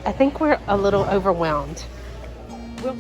I think we're a little overwhelmed. We'll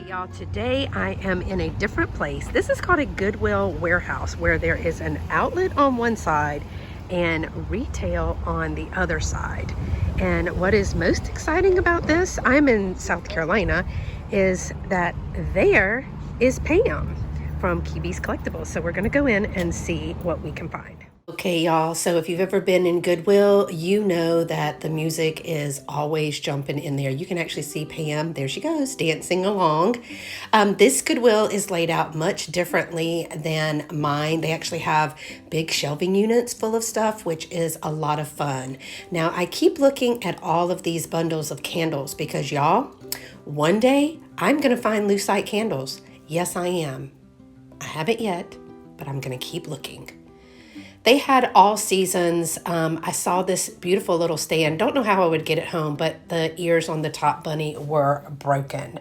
Y'all, today I am in a different place. This is called a Goodwill warehouse, where there is an outlet on one side and retail on the other side. And what is most exciting about this, I'm in South Carolina, is that there is Pam from Kiwi's Collectibles. So we're gonna go in and see what we can find. Okay, y'all, so if you've ever been in Goodwill, you know that the music is always jumping in there. You can actually see Pam, there she goes, dancing along. This Goodwill is laid out much differently than mine. They actually have big shelving units full of stuff, which is a lot of fun. Now, I keep looking at all of these bundles of candles because, y'all, one day I'm gonna find lucite candles. Yes, I am. I haven't yet, but I'm gonna keep looking. They had all seasons. I saw this beautiful little stand. Don't know how I would get it home, but the ears on the top bunny were broken.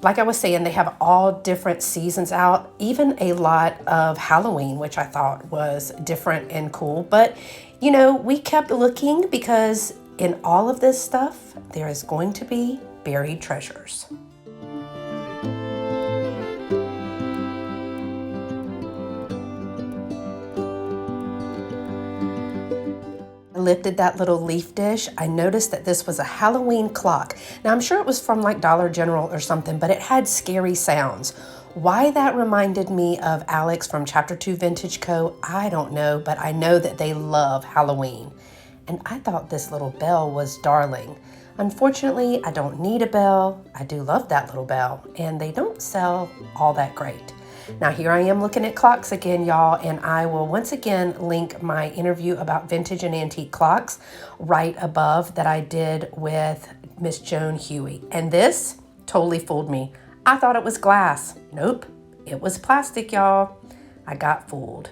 Like I was saying, they have all different seasons out, even a lot of Halloween, which I thought was different and cool. But, you know, we kept looking because in all of this stuff, there is going to be buried treasures. Lifted that little leaf dish, I noticed that this was a Halloween clock. Now, I'm sure it was from like Dollar General or something, but it had scary sounds. Why that reminded me of Alex from Chapter 2 Vintage Co., I don't know, but I know that they love Halloween. And I thought this little bell was darling. Unfortunately, I don't need a bell. I do love that little bell, and they don't sell all that great. Now here I am looking at clocks again, y'all, and I will once again link my interview about vintage and antique clocks right above that I did with Miss Joan Huey. And this totally fooled me. I thought it was glass. Nope, it was plastic, y'all. I got fooled.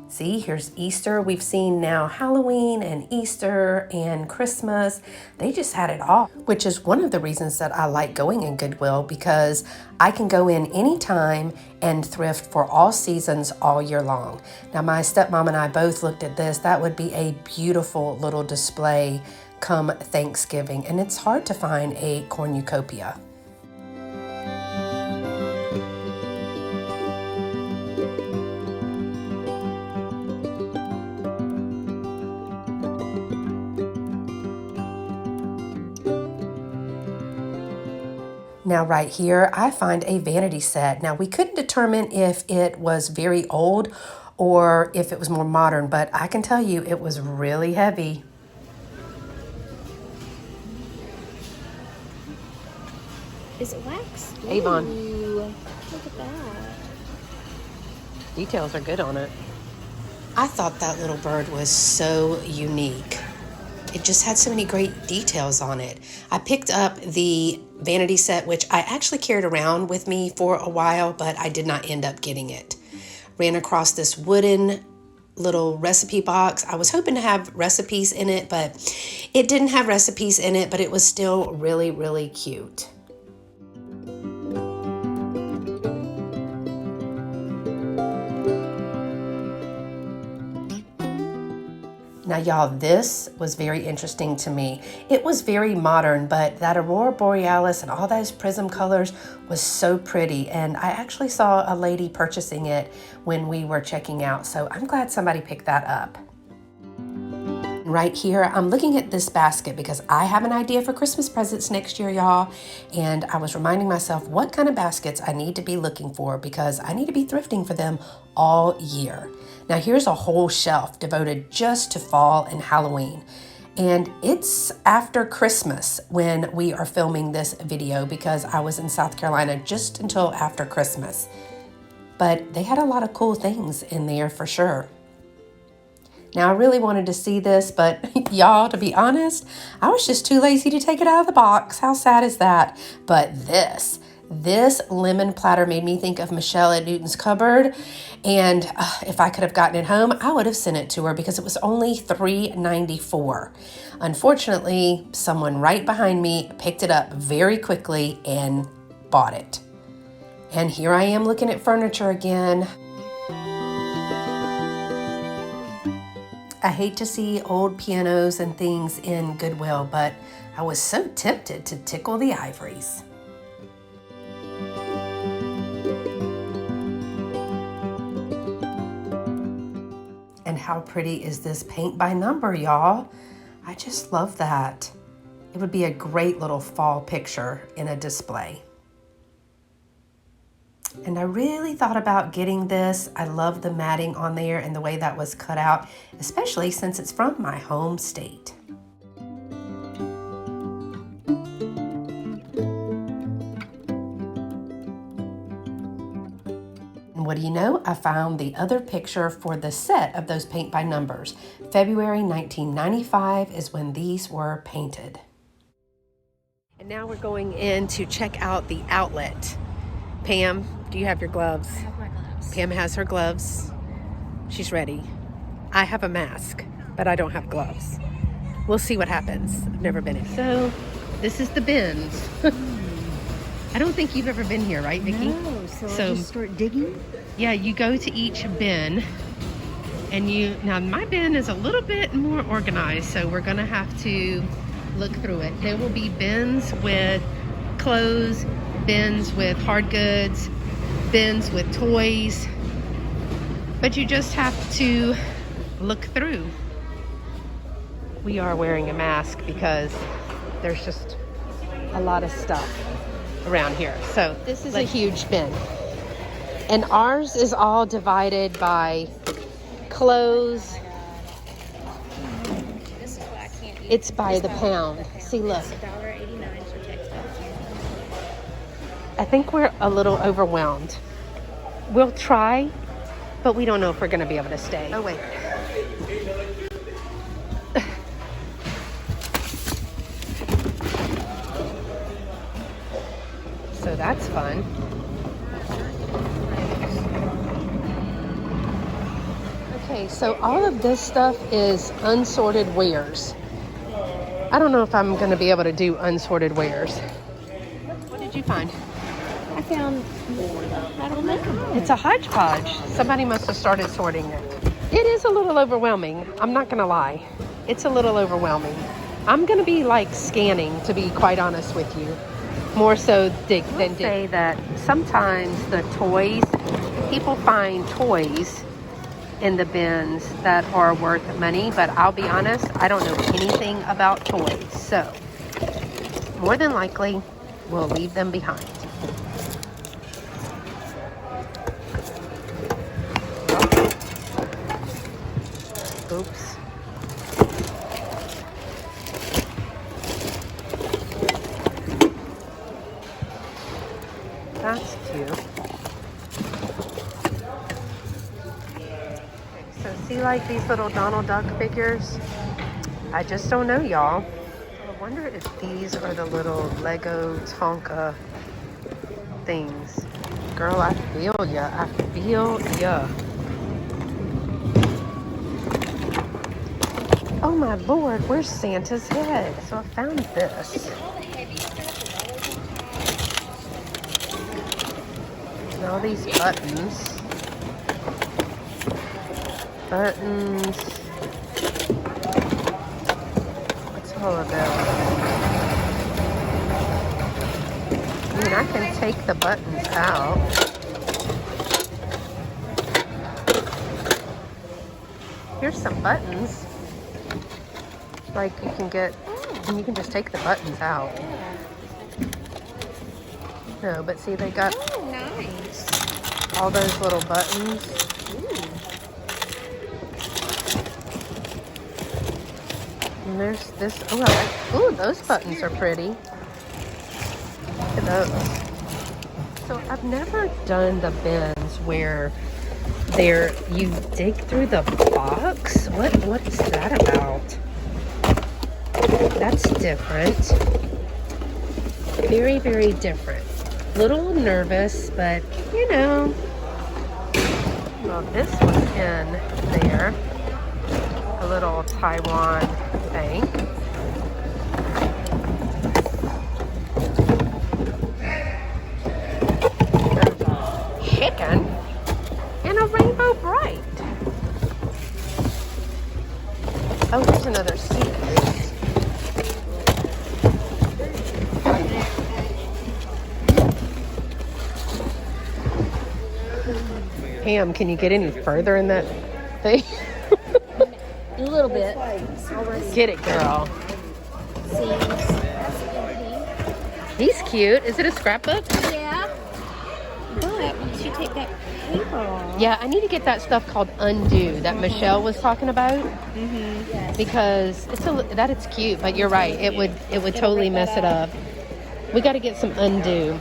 See, here's Easter. We've seen now Halloween and Easter and Christmas. They just had it all, which is one of the reasons that I like going in Goodwill, because I can go in anytime and thrift for all seasons all year long. Now, my stepmom and I both looked at this. That would be a beautiful little display come Thanksgiving, and it's hard to find a cornucopia. Now right here, I find a vanity set. Now we couldn't determine if it was very old or if it was more modern, but I can tell you it was really heavy. Is it wax? Avon. Ooh, look at that. Details are good on it. I thought that little bird was so unique. It just had so many great details on it. I picked up the vanity set, which I actually carried around with me for a while, but I did not end up getting it. Ran across this wooden little recipe box. I was hoping to have recipes in it, but it didn't have recipes in it, but it was still really, really cute. Now, y'all, this was very interesting to me. It was very modern, but that Aurora Borealis and all those prism colors was so pretty. And I actually saw a lady purchasing it when we were checking out. So I'm glad somebody picked that up. Right here, I'm looking at this basket because I have an idea for Christmas presents next year, y'all. And I was reminding myself what kind of baskets I need to be looking for because I need to be thrifting for them all year. Now here's a whole shelf devoted just to fall and Halloween. And it's after Christmas when we are filming this video because I was in South Carolina just until after Christmas. But they had a lot of cool things in there for sure. Now, I really wanted to see this, but y'all, to be honest, I was just too lazy to take it out of the box. How sad is that? But this lemon platter made me think of Michelle at Newton's Cupboard. And if I could have gotten it home, I would have sent it to her because it was only $3.94. Unfortunately, someone right behind me picked it up very quickly and bought it. And here I am looking at furniture again. I hate to see old pianos and things in Goodwill, but I was so tempted to tickle the ivories. And how pretty is this paint by number, y'all? I just love that. It would be a great little fall picture in a display. And I really thought about getting this. I love the matting on there and the way that was cut out, especially since it's from my home state. And what do you know? I found the other picture for the set of those paint by numbers. February 1995 is when these were painted. And now we're going in to check out the outlet. Pam, do you have your gloves? I have my gloves. Pam has her gloves. She's ready. I have a mask, but I don't have gloves. We'll see what happens. I've never been in. So, this is the bins. I don't think you've ever been here, right, Vicki? No, so I'll just start digging? Yeah, you go to each bin, and now my bin is a little bit more organized, so we're gonna have to look through it. There will be bins with clothes, bins with hard goods, bins with toys, but you just have to look through. We are wearing a mask because there's just a lot of stuff around here. So this is a huge bin, and ours is all divided by clothes. This is what I can't eat. It's by the pound. See, look. It's $1.89 for textiles. I think we're a little overwhelmed. We'll try, but we don't know if we're going to be able to stay. Oh, wait. So that's fun. Okay, so all of this stuff is unsorted wares. I don't know if I'm going to be able to do unsorted wares. What did you find? I found, I don't know. It's a hodgepodge. Somebody must have started sorting it. It is a little overwhelming. I'm not going to lie. It's a little overwhelming. I'm going to be like scanning, to be quite honest with you. More so than dig. Say that sometimes the toys, people find toys in the bins that are worth money, but I'll be honest, I don't know anything about toys. So more than likely, we'll leave them behind. Oops. That's cute. So see, like these little Donald Duck figures? I just don't know, y'all. I wonder if these are the little Lego Tonka things. Girl, I feel ya. I feel ya. Oh my Lord, where's Santa's head? So I found this. And all these buttons. What's all of that? I mean, I can take the buttons out. Here's some buttons. Like you can get, and you can just take the buttons out. No, but see, they got all those little buttons. And there's this, those buttons are pretty. Look at those. So I've never done the bins where you dig through the box. What is that about? That's different. Very, very different. Little nervous, but you know. Well, this was in there. A little Taiwan bank. There's a chicken and a Rainbow Bright. Oh, there's another suitcase. Pam, can you get any further in that thing? A little bit. Get it, girl. See, that's a good He's cute. Is it a scrapbook? pink. Yeah. But once you take that paper off. Yeah, I need to get that stuff called Undo that Michelle was talking about. Because that it's cute, but you're right. It would totally mess it up. We got to get some Undo.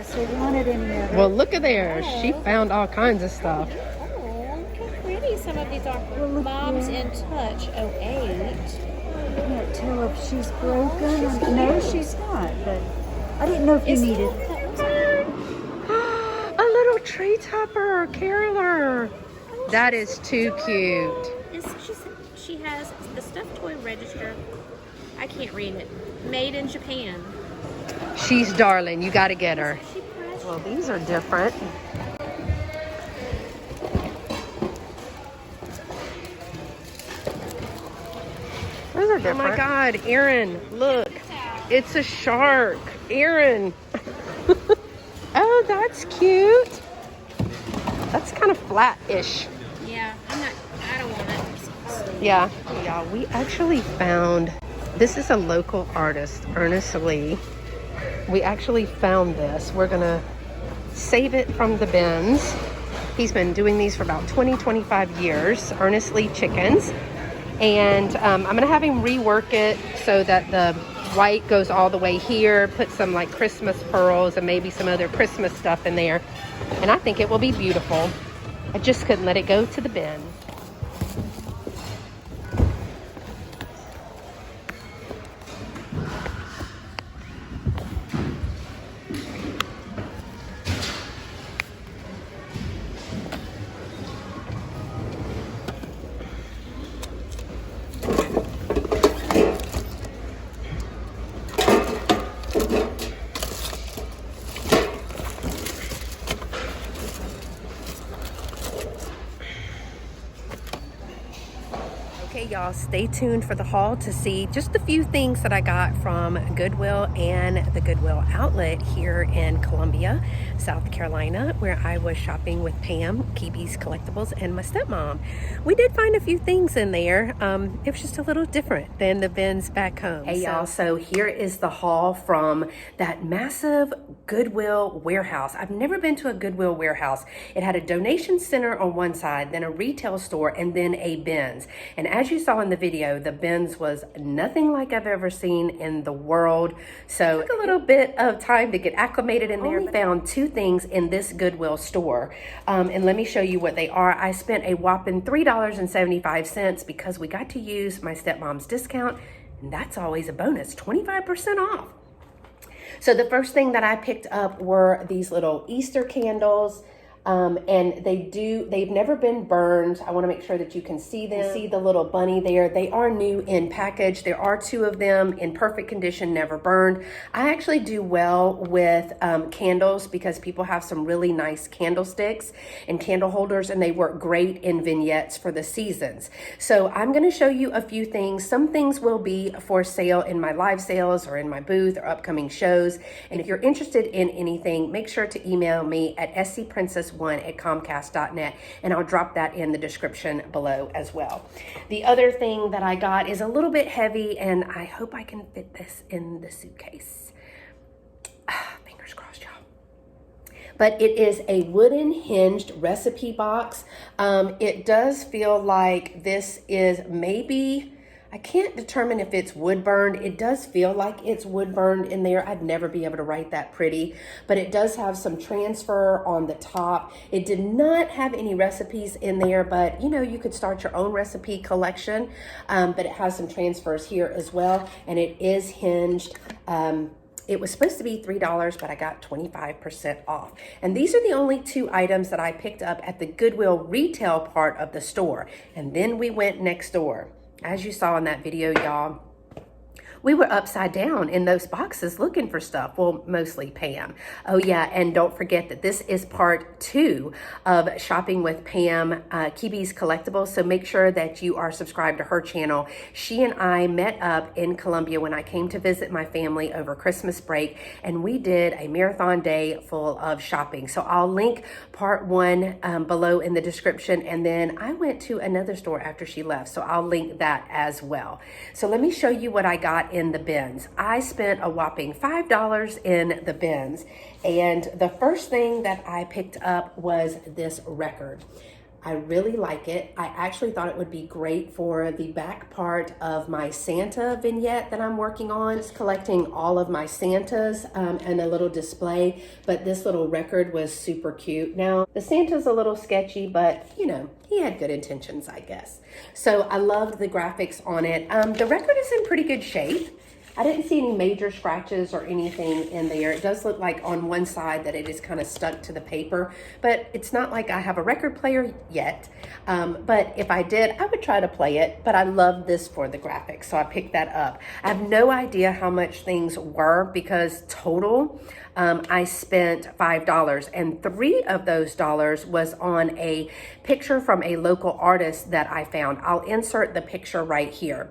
So you wanted any of it? Well, look at there. She found all kinds of stuff. Oh, look how pretty some of these are. Mom's in Touch 08. I can't tell if she's broken. No, she's not. But I didn't know if you needed. A little tree topper, caroler. That is too cute. She has the stuffed toy register. I can't read it. Made in Japan. She's darling. You got to get her. She pressed. Well, these are different. Those are different. Oh my God, Erin, look. It's a shark. Erin. Oh, that's cute. That's kind of flat-ish. Yeah, I don't want it. Yeah. Yeah, we actually found, this is a local artist, Ernest Lee. We actually found this. We're gonna save it from the bins. He's been doing these for about 20-25 years, Ernest Lee chickens. And I'm gonna have him rework it so that the white goes all the way here, put some like Christmas pearls and maybe some other Christmas stuff in there. And I think it will be beautiful. I just couldn't let it go to the bin. Okay, y'all, stay tuned for the haul to see just a few things that I got from Goodwill and the Goodwill outlet here in Columbia, South Carolina, where I was shopping with Pam, Kibi's Collectibles, and my stepmom. We did find a few things in there. It was just a little different than the bins back home. Hey, y'all, so here is the haul from that massive Goodwill warehouse. I've never been to a Goodwill warehouse. It had a donation center on one side, then a retail store, and then a bins. And as you saw in the video, the bins was nothing like I've ever seen in the world. So it took a little bit of time to get acclimated in there. I found two things in this Goodwill store. And let me show you what they are. I spent a whopping $3.75 because we got to use my stepmom's discount. And that's always a bonus, 25% off. So the first thing that I picked up were these little Easter candles. And they've never been burned. I want to make sure that you can see them. You see the little bunny there. They are new in package. There are two of them in perfect condition, never burned. I actually do well with candles because people have some really nice candlesticks and candle holders, and they work great in vignettes for the seasons. So I'm going to show you a few things. Some things will be for sale in my live sales or in my booth or upcoming shows. And if you're interested in anything, make sure to email me at scprincess1@comcast.net, and I'll drop that in the description below as well. The other thing that I got is a little bit heavy, and I hope I can fit this in the suitcase. Fingers crossed, y'all. But it is a wooden hinged recipe box. It does feel like this is maybe, I can't determine if it's wood burned. It does feel like it's wood burned in there. I'd never be able to write that pretty, but it does have some transfer on the top. It did not have any recipes in there, but you know, you could start your own recipe collection, but it has some transfers here as well, and it is hinged. It was supposed to be $3, but I got 25% off. And these are the only two items that I picked up at the Goodwill retail part of the store. And then we went next door. As you saw in that video, y'all, we were upside down in those boxes looking for stuff. Well, mostly Pam. Oh yeah, and don't forget that this is part 2 of Shopping with Pam, Kibi's Collectibles. So make sure that you are subscribed to her channel. She and I met up in Columbia when I came to visit my family over Christmas break, and we did a marathon day full of shopping. So I'll link part 1 below in the description, and then I went to another store after she left, so I'll link that as well. So let me show you what I got in the bins. I spent a whopping $5 in the bins, and the first thing that I picked up was this record. I really like it. I actually thought it would be great for the back part of my Santa vignette that I'm working on. Just collecting all of my Santas and a little display, but this little record was super cute. Now, the Santa's a little sketchy, but you know, he had good intentions, I guess. So I loved the graphics on it. The record is in pretty good shape. I didn't see any major scratches or anything in there. It does look like on one side that it is kind of stuck to the paper, but it's not like I have a record player yet. But if I did, I would try to play it, but I love this for the graphics, so I picked that up. I have no idea how much things were because total, I spent $5, and 3 of those dollars was on a picture from a local artist that I found. I'll insert the picture right here.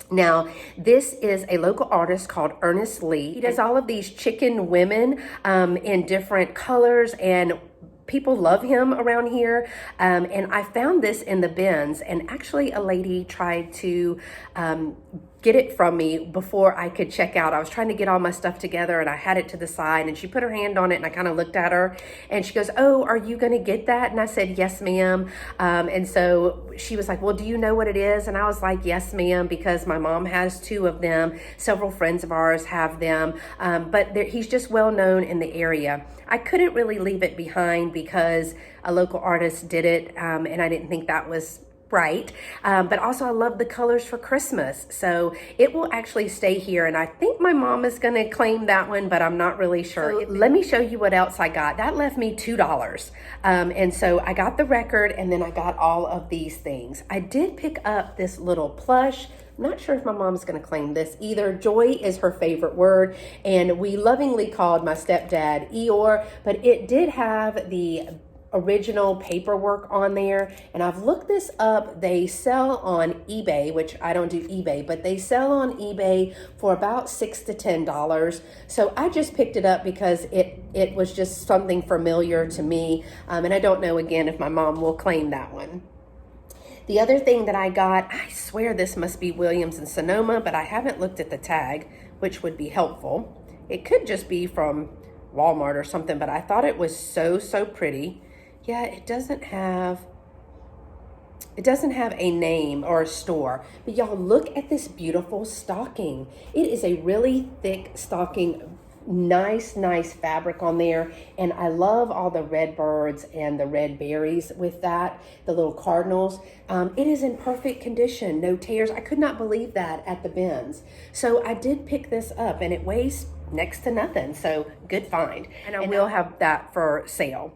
Now, this is a local artist called Ernest Lee. He does all of these chicken women in different colors, and people love him around here. And I found this in the bins, and actually a lady tried to get it from me before I could check out. I was trying to get all my stuff together and I had it to the side, and she put her hand on it, and I kind of looked at her and she goes, "Oh, are you going to get that?" And I said, "Yes, ma'am." And so she was like, "Well, do you know what it is?" And I was like, "Yes, ma'am," because my mom has 2 of them. Several friends of ours have them, but he's just well known in the area. I couldn't really leave it behind because a local artist did it, and I didn't think that was right. But also I love the colors for Christmas. So it will actually stay here. And I think my mom is going to claim that one, but I'm not really sure. So let me show you what else I got. That left me $2. And so I got the record, and then I got all of these things. I did pick up this little plush. I'm not sure if my mom's going to claim this either. Joy is her favorite word, and we lovingly called my stepdad Eeyore, but it did have the original paperwork on there, and I've looked this up. They sell on eBay, which I don't do eBay, but they sell on eBay for about $6 to $10. So I just picked it up because it was just something familiar to me, and I don't know again if my mom will claim that one. The other thing that I got, I swear this must be Williams and Sonoma, but I haven't looked at the tag, which would be helpful. It could just be from Walmart or something, but I thought it was so pretty. Yeah, it doesn't have a name or a store, but y'all look at this beautiful stocking. It is a really thick stocking, nice fabric on there, and I love all the red birds and the red berries with that, the little cardinals. It is in perfect condition, no tears. I could not believe that at the bins. So I did pick this up, and it weighs next to nothing, so good find. And I will have that for sale.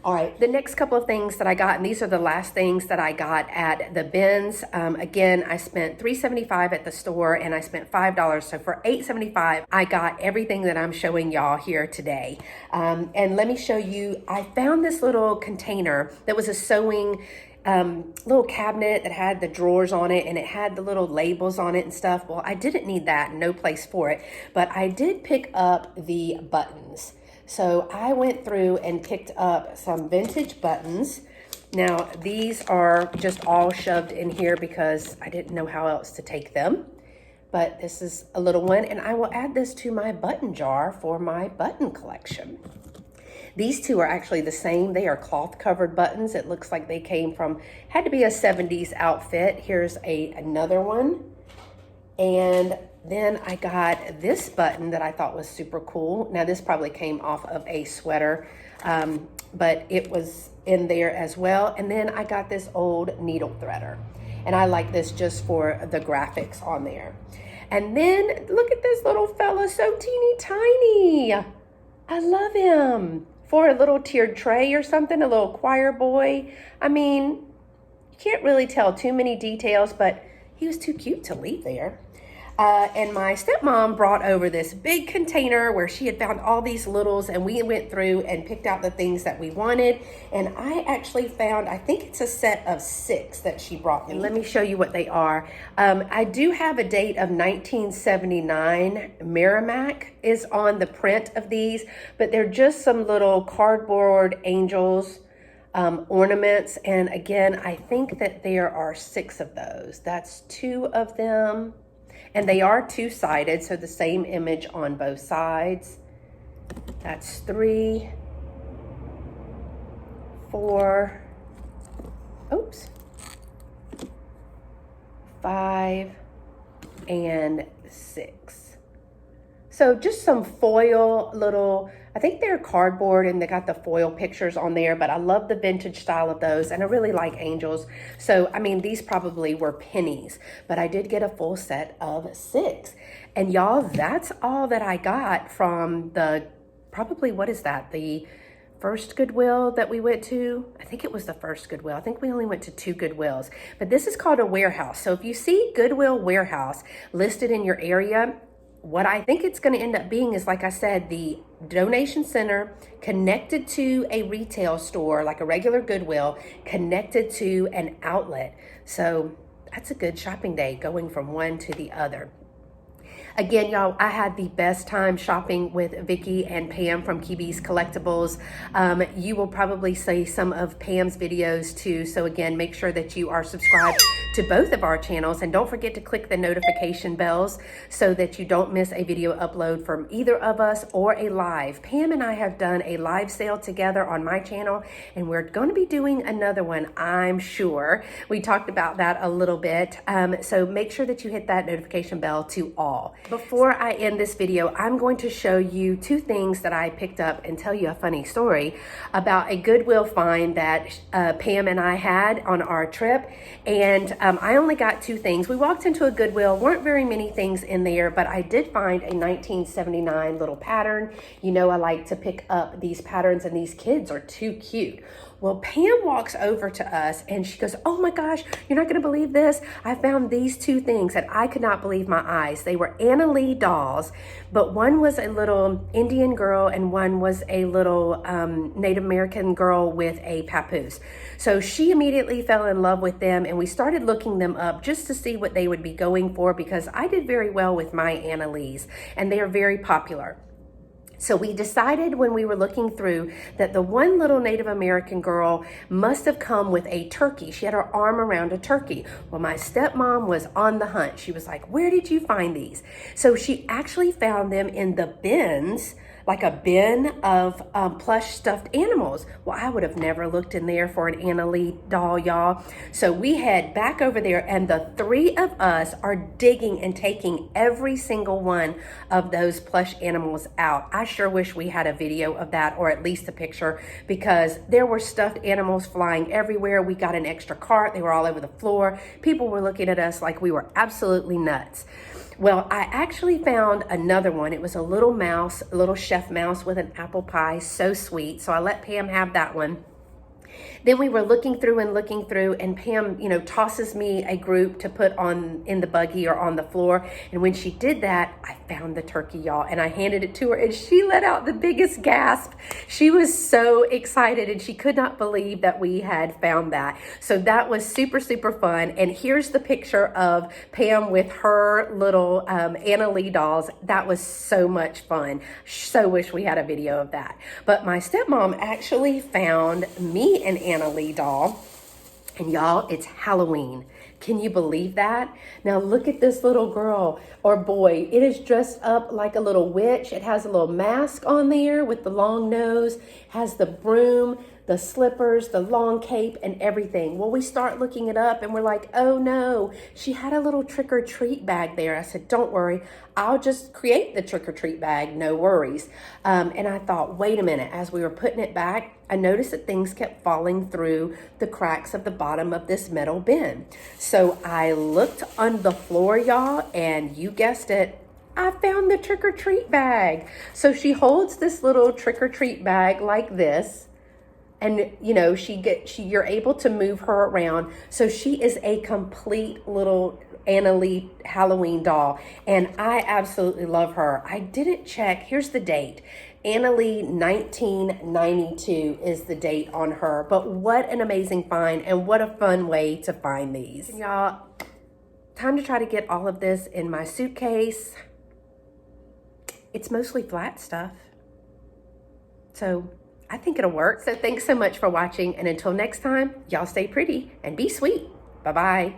All right, the next couple of things that I got, and these are the last things that I got at the bins. Again, I spent $3.75 at the store, and I spent $5. So for $8.75, I got everything that I'm showing y'all here today. And let me show you, I found this little container that was a sewing little cabinet that had the drawers on it, and it had the little labels on it and stuff. Well, I didn't need that, no place for it, but I did pick up the buttons. So I went through and picked up some vintage buttons. Now, these are just all shoved in here because I didn't know how else to take them. But this is a little one, and I will add this to my button jar for my button collection. These two are actually the same. They are cloth covered buttons. It looks like they came from, had to be a 70s outfit. Here's another one. And then I got this button that I thought was super cool. Now this probably came off of a sweater, but it was in there as well. And then I got this old needle threader, and I like this just for the graphics on there. And then look at this little fella, so teeny tiny. I love him. For a little tiered tray or something, a little choir boy. I mean, you can't really tell too many details, but he was too cute to leave there. And my stepmom brought over this big container where she had found all these littles, and we went through and picked out the things that we wanted. And I actually found, I think it's a set of 6 that she brought me. And let me show you what they are. I do have a date of 1979. Merrimack is on the print of these, but they're just some little cardboard angels, ornaments. And again, I think that there are 6 of those. That's 2 of them. And they are 2-sided, so the same image on both sides. That's 3, 4, oops, 5, and 6. So just some foil little, I think they're cardboard and they got the foil pictures on there, but I love the vintage style of those, and I really like angels. So, I mean, these probably were pennies, but I did get a full set of 6. And y'all, that's all that I got from the, probably, what is that? The first Goodwill that we went to? I think it was the first Goodwill. I think we only went to 2 Goodwills, but this is called a warehouse. So if you see Goodwill warehouse listed in your area, what I think it's going to end up being is, like I said, the donation center connected to a retail store, like a regular Goodwill, connected to an outlet. So that's a good shopping day, going from one to the other. Again, y'all, I had the best time shopping with Vicky and Pam from Kiwi's Collectibles. You will probably see some of Pam's videos too. So again, make sure that you are subscribed to both of our channels, and don't forget to click the notification bells so that you don't miss a video upload from either of us or a live. Pam and I have done a live sale together on my channel, and we're going to be doing another one, I'm sure. We talked about that a little bit. So make sure that you hit that notification bell to all. Before I end this video, I'm going to show you 2 things that I picked up and tell you a funny story about a Goodwill find that Pam and I had on our trip. And I only got 2 things. We walked into a Goodwill, weren't very many things in there, but I did find a 1979 little pattern. You know, I like to pick up these patterns, and these kids are too cute. Well, Pam walks over to us and she goes, "Oh my gosh, you're not gonna believe this. I found these 2 things," and I could not believe my eyes. They were Anna Lee dolls, but one was a little Indian girl and one was a little Native American girl with a papoose. So she immediately fell in love with them, and we started looking them up just to see what they would be going for, because I did very well with my Anna Lees and they are very popular. So we decided when we were looking through that the one little Native American girl must have come with a turkey. She had her arm around a turkey. Well, my stepmom was on the hunt. She was like, "Where did you find these?" So she actually found them in the bins, like a bin of plush stuffed animals. Well, I would have never looked in there for an Anna Lee doll, y'all. So we head back over there, and the 3 of us are digging and taking every single one of those plush animals out. I sure wish we had a video of that, or at least a picture, because there were stuffed animals flying everywhere. We got an extra cart. They were all over the floor. People were looking at us like we were absolutely nuts. Well, I actually found another one. It was a little mouse, a little chef mouse with an apple pie, so sweet. So I let Pam have that one. Then we were looking through, and Pam, you know, tosses me a group to put on in the buggy or on the floor. And when she did that, I found the turkey, y'all, and I handed it to her, and she let out the biggest gasp. She was so excited, and she could not believe that we had found that. So that was super, super fun. And here's the picture of Pam with her little Anna Lee dolls. That was so much fun. So wish we had a video of that. But my stepmom actually found me an Anna Lee doll, and y'all, it's Halloween. Can you believe that? Now look at this little girl or boy. It is dressed up like a little witch. It has a little mask on there with the long nose, has the broom, the slippers, the long cape, and everything. Well, we start looking it up, and we're like, oh no, she had a little trick-or-treat bag there. I said, don't worry, I'll just create the trick-or-treat bag, no worries. And I thought, wait a minute, as we were putting it back, I noticed that things kept falling through the cracks of the bottom of this metal bin. So I looked on the floor, y'all, and you guessed it, I found the trick-or-treat bag. So she holds this little trick-or-treat bag like this, and you know, you're able to move her around. So she is a complete little Anna Lee Halloween doll, and I absolutely love her. I didn't check. Here's the date. Anna Lee 1992 is the date on her, but what an amazing find, and what a fun way to find these. Y'all, time to try to get all of this in my suitcase. It's mostly flat stuff, so I think it'll work. So thanks so much for watching, and until next time, y'all stay pretty and be sweet. Bye-bye.